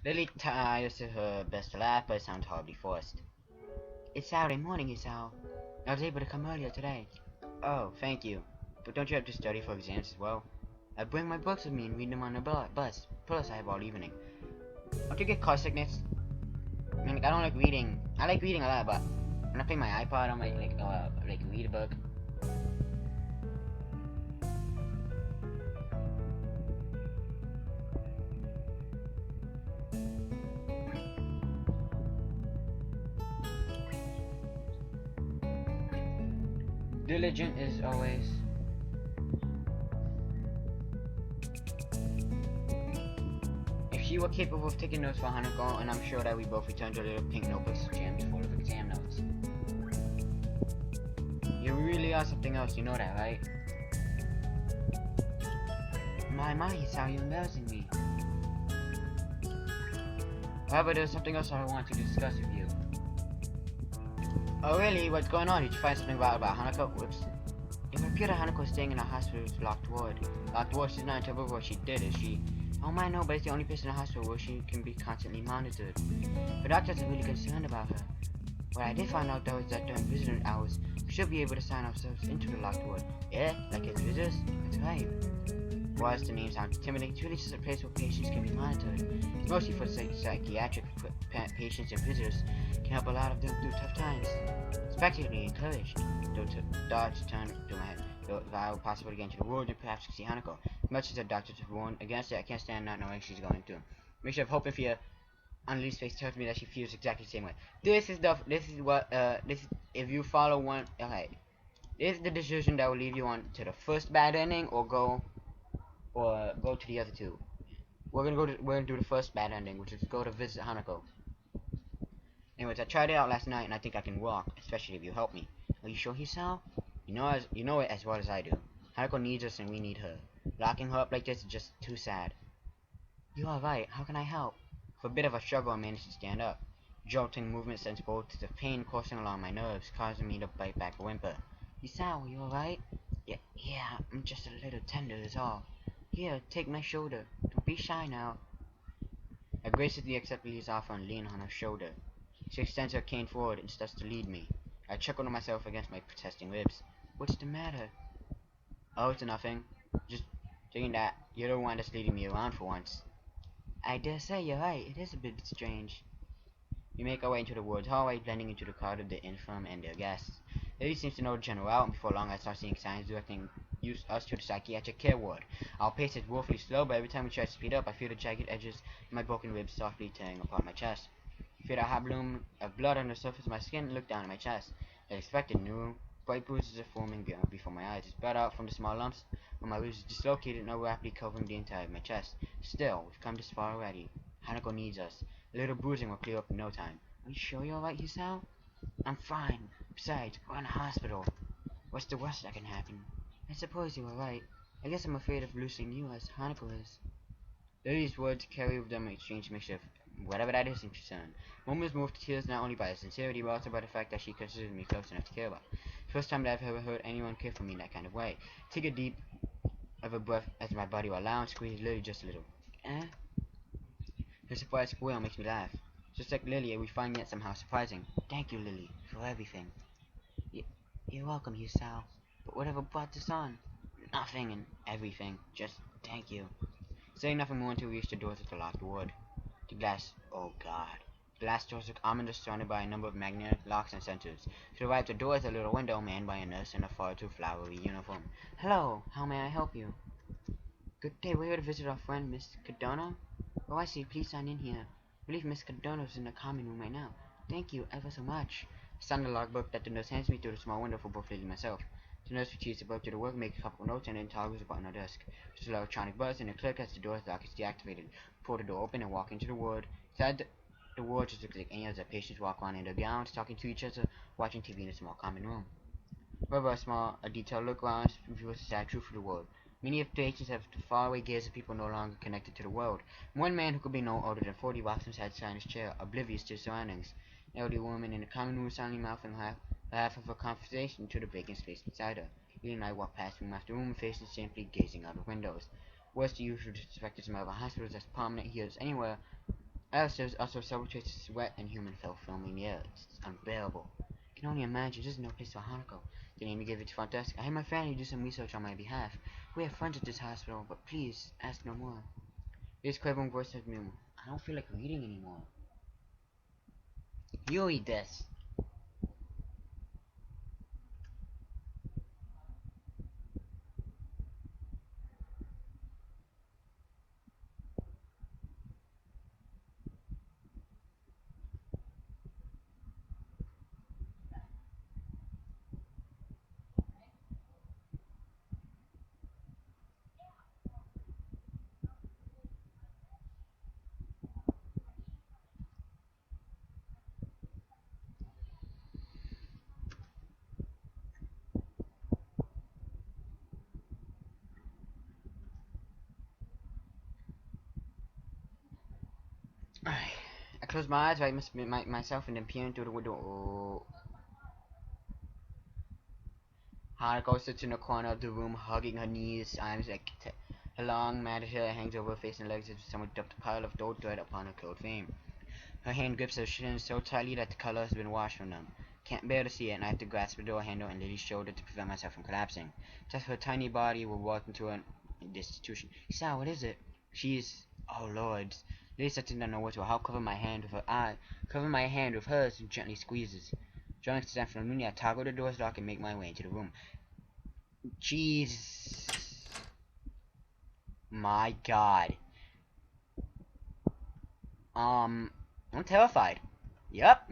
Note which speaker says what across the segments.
Speaker 1: Lily tries her best to laugh, but sounds horribly forced. It's Saturday morning, Isao. I was able to come earlier today. Oh, thank you. But don't you have to study for exams as well? I bring my books with me and read them on the bus. Plus, I have all evening. Don't you get car sickness? I mean, like, I don't like reading. I like reading a lot, but when I play my iPod, I might like read a book. Diligent is always. If she were capable of taking notes for Hanako, and I'm sure that we both returned to little pink notebooks jammed full of exam notes. You really are something else, you know that, right? My, it's how you're embarrassing me. However, there's something else I want to discuss with you. Oh really? What's going on? Did you find something about Hanako? Whoops. It would appear that Hanako is staying in a hospital's locked ward. Locked ward, she's not in trouble for what she did, is she? Oh my, no, but it's the only place in the hospital where she can be constantly monitored. The doctors are really concerned about her. What I did find out though is that during visitor hours, we should be able to sign ourselves into the locked ward. Yeah? Like as visitors? That's right. Whilst the name sounds intimidating, it's really just a place where patients can be monitored. It's mostly for psychiatric patients and visitors can help a lot of them through tough times. It's practically encouraged. Thoughts turn through my head. Though if I were possible to get into the ward and perhaps see Hanako. As much as the doctors have warned against it, I can't stand not knowing she's going through. Mixture of hope and fear on Lily's face tells me that she feels exactly the same way. This is if you follow one, okay. This is the decision that will lead you on to the first bad ending or go to the other two. We're gonna do the first bad ending, which is go to visit Hanako. Anyways, I tried it out last night and I think I can walk, especially if you help me. Are you sure, Hisao? You know it as well as I do. Hanako needs us and we need her. Locking her up like this is just too sad. You are right. How can I help? For a bit of a struggle, I managed to stand up. Jolting movement sends bolts of pain coursing along my nerves, causing me to bite back a whimper. Hisao, you alright? Yeah, I'm just a little tender is all. Here, take my shoulder. Don't be shy now. I graciously accept Lily's offer and lean on her shoulder. She extends her cane forward and starts to lead me. I chuckle to myself against my protesting ribs. What's the matter? Oh, it's nothing. Just thinking that you're the one that's leading me around for once. I dare say you're right. It is a bit strange. We make our way into the woods hallway, blending into the crowd of the infirm and their guests. Lily seems to know the general route, and before long I start seeing signs directing us to the psychiatric care ward. Our pace is woefully slow, but every time we try to speed up, I feel the jagged edges of my broken ribs softly tearing apart my chest. I feel a hot bloom of blood on the surface of my skin and look down at my chest. As expected, new bright bruises are forming before my eyes. It's spread out from the small lumps where my ribs are dislocated, now rapidly covering the entire of my chest. Still, we've come this far already. Hanako needs us. A little bruising will clear up in no time. Are you sure you're alright, Hisao? I'm fine. Besides, we're in a hospital. What's the worst that can happen? I suppose you were right. I guess I'm afraid of losing you as Hanako is. Lily's words carry with them a strange mixture of whatever that is in concern. Mom is moved to tears not only by her sincerity, but also by the fact that she considers me close enough to care about. First time that I've ever heard anyone care for me in that kind of way. Take a deep of a breath as my body will allow and squeeze Lily just a little. Eh? Her surprised squeal makes me laugh. Just like Lily, we find it somehow surprising. Thank you, Lily, for everything. You're welcome, Hisao. But whatever brought this on? Nothing and everything. Just thank you. Saying nothing more until we reach the doors of the locked ward. The glass... oh god. Glass doors look ominous, surrounded by a number of magnetic locks and sensors. To the right of the door is a little window manned by a nurse in a far too flowery uniform. Hello, how may I help you? Good day, we're here to visit our friend, Miss Cardona. Oh, I see, please sign in here. I believe Miss Cardona's in the common room right now. Thank you ever so much. I sign the logbook that the nurse hands me through the small window for both Lily and myself. The nurse retrieves the book to the work, makes a couple of notes, and then toggles a button on her desk. There's an electronic buzz and a click as the door's lock is deactivated. Pull the door open and walk into the ward. Inside the ward just looks like any other patients walk around in their gowns, talking to each other, watching TV in a small common room. However, a detailed look around reveals the sad truth of the world. Many of the patients have the faraway gaze of people no longer connected to the world. One man who could be no older than 40 rocks inside his chair, oblivious to his surroundings. An elderly woman in the common room silently mouthing half of her conversation to the vacant space beside her. Lee and I walk past room after room, faces simply gazing out of windows. Whereas the usual suspected smell of a hospital is as prominent here as anywhere There's also several traces of sweat and human fell film in the air. It's unbearable. I can only imagine. There's no place for Hanako. The name you gave it to front desk. I had my family do some research on my behalf. We have friends at this hospital, but please, ask no more. This quavering voice said me, I don't feel like reading anymore. You read this. I closed my eyes, right, myself, and then peering through the window. Oh. Hanako sits in the corner of the room, hugging her knees, arms like her long matted hair hangs over her face and legs as if someone dumped a pile of dull thread upon her cold frame. Her hand grips her shin so tightly that the color has been washed from them. Can't bear to see it, and I have to grasp the door handle and Lily's shoulder to prevent myself from collapsing. Just her tiny body will walk into an destitution. Sal, what is it? She's... oh lord. Lily sits down on what to. I'll cover my hand with her eye, cover my hand with hers, and gently squeezes. Drawing to stand from Looney, I toggle the door's lock and make my way into the room. Jeez. My god. I'm terrified. Yep,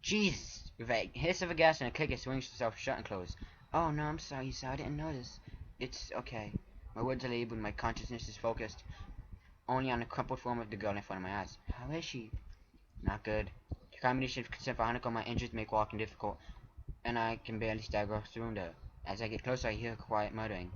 Speaker 1: Jesus. With a hiss of a gas and a click, it swings itself shut and closed. Oh no, I'm sorry, sir. I didn't notice. It's okay. My words are labeled, my consciousness is focused only on the crumpled form of the girl in front of my eyes. How is she? Not good. The combination of concern for Hanako, my injuries make walking difficult, and I can barely stagger through her. As I get closer, I hear her quiet muttering.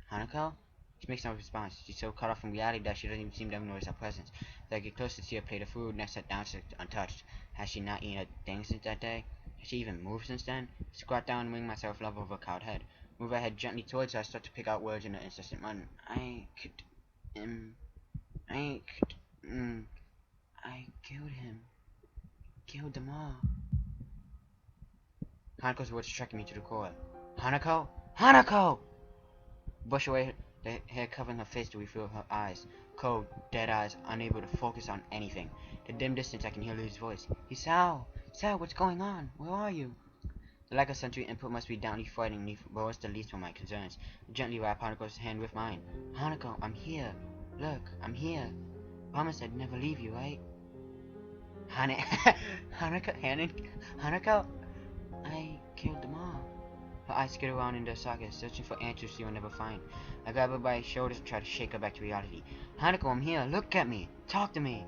Speaker 1: Hanako? She makes no response. She's so caught off from reality that she doesn't even seem to have noticed our presence. As I get closer to see her plate of food next to her downstairs untouched. Has she not eaten a thing since that day? Has she even moved since then? I squat down and wing myself level over her cowed head. Move her head gently towards her. I start to pick out words in an incessant muttering. I killed him. Killed them all. Hanako's words striking me to the core. Hanako? Hanako! Brush away the hair covering her face to refill her eyes. Cold, dead eyes, unable to focus on anything. The dim distance I can hear Lily's voice. Sal! Sal, what's going on? Where are you? The lack of sensory input must be downly frightening, but what's the least of my concerns. I gently wrap Hanako's hand with mine. Hanako, I'm here. Look, I'm here. Promise I'd never leave you, right? Hanako? I killed them all. Her eyes skid around in their sockets, searching for answers she will never find. I grab her by the shoulders and try to shake her back to reality. Hanako, I'm here. Look at me. Talk to me.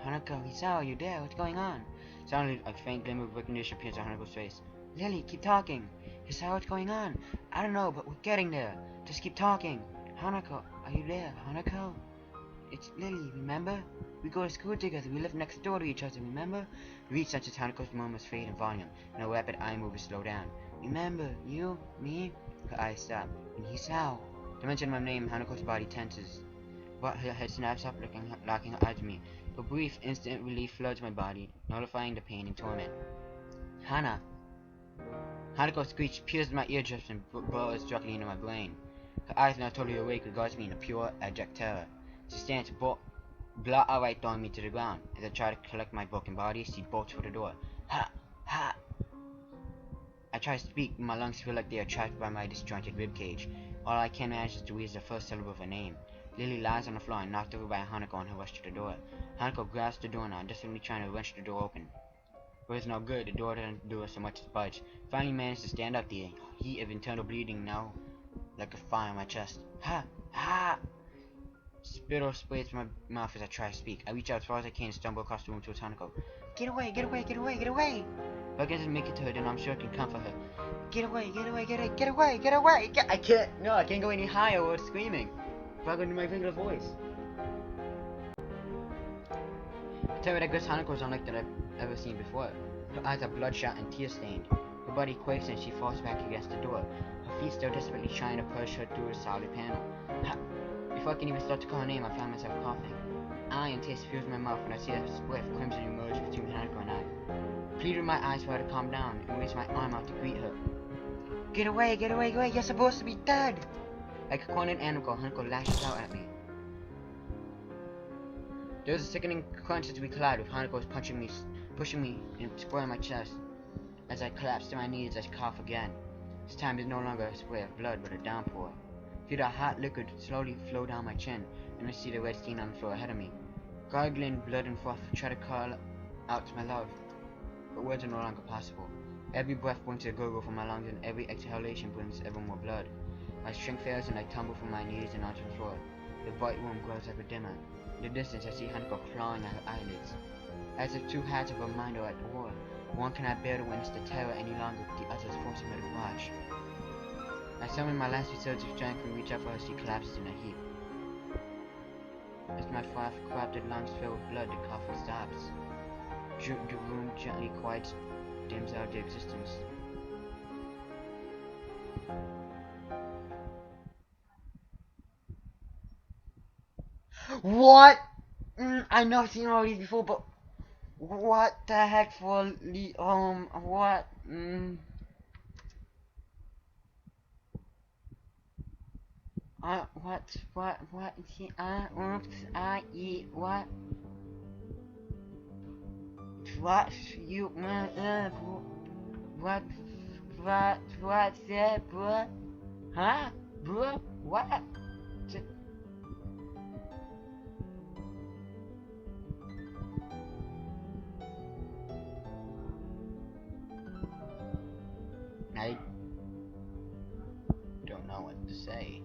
Speaker 1: Hanako, Hisao, are you there? What's going on? Suddenly, a faint glimmer of recognition appears on Hanako's face. Lily, keep talking. Hisao, what's going on? I don't know, but we're getting there. Just keep talking. Hanako, are you there? Hanako? It's Lily, remember? We go to school together. We live next door to each other, remember? We reach senses Hanako's murmurs fade in volume, and her rapid eye movements slow down. Remember, you, me? Her eyes stop. And Hisao. To mention my name, Hanako's body tenses. But her head snaps up, locking her eyes to me. For brief, instant relief floods my body, nullifying the pain and torment. Hana. Hanako screech pierces my eardrums and burrows directly into my brain. Her eyes, now totally awake, regards me in a pure, abject terror. She stands blot outright, throwing me to the ground. As I try to collect my broken body, she bolts for the door. Ha! Ha! I try to speak, but my lungs feel like they are trapped by my disjointed ribcage. All I can manage is to wheeze the first syllable of her name. Lily lies on the floor and knocked over by Hanako on her rush to the door. Hanako grasps the doorknob, desperately trying to wrench the door open. But it's no good, the door doesn't do so much as budge. Finally managed to stand up, the heat of internal bleeding now like a fire in my chest. Ha! Ha! Spittle sprays from my mouth as I try to speak. I reach out as far as I can and stumble across the room towards Hanako. Get away! Get away! Get away! Get away! If I can just make it to her, then I'm sure I can comfort her. Get away! Get away! Get away! Get away! Get away! I can't! No, I can't go any higher without screaming. If I go into my regular voice. Katawa that Ghost Hanako is unlike that I've ever seen before. Her eyes are bloodshot and tear-stained. Her body quakes and she falls back against the door, her feet still desperately trying to push her through the solid panel. Before I can even start to call her name, I find myself coughing. Iron taste fills my mouth when I see a split of crimson emerge between Hanako and I. Plead with my eyes for her to calm down and raise my arm out to greet her. Get away, get away, get away, you're supposed to be dead! Like a cornered animal, Hanako lashes out at me. There was a sickening crunch as we collide, with Hanako pushing me and spoiling my chest. As I collapse to my knees, I cough again. This time is no longer a spray of blood, but a downpour. Feel the hot liquid slowly flow down my chin, and I see the red stain on the floor ahead of me. Gargling blood and froth, try to call out to my love, but words are no longer possible. Every breath brings a gurgle from my lungs, and every exhalation brings ever more blood. My strength fails, and I tumble from my knees and onto the floor. The bright room grows ever dimmer. In the distance, I see Hanako clawing at her eyelids. As if two halves of her mind are at war. One cannot bear to witness the terror any longer, but the other is forcing her to watch. I summon my last resurge of strength and reach out for her as she collapses in a heap. As my five corrupted lungs fill with blood, the coughing stops. The room gently quiets, dims out the existence. What? I know I've seen all these before, but what the heck for what? What? Oops, what? What? You, what's that, bro? Huh? Bro? What? I don't know what to say.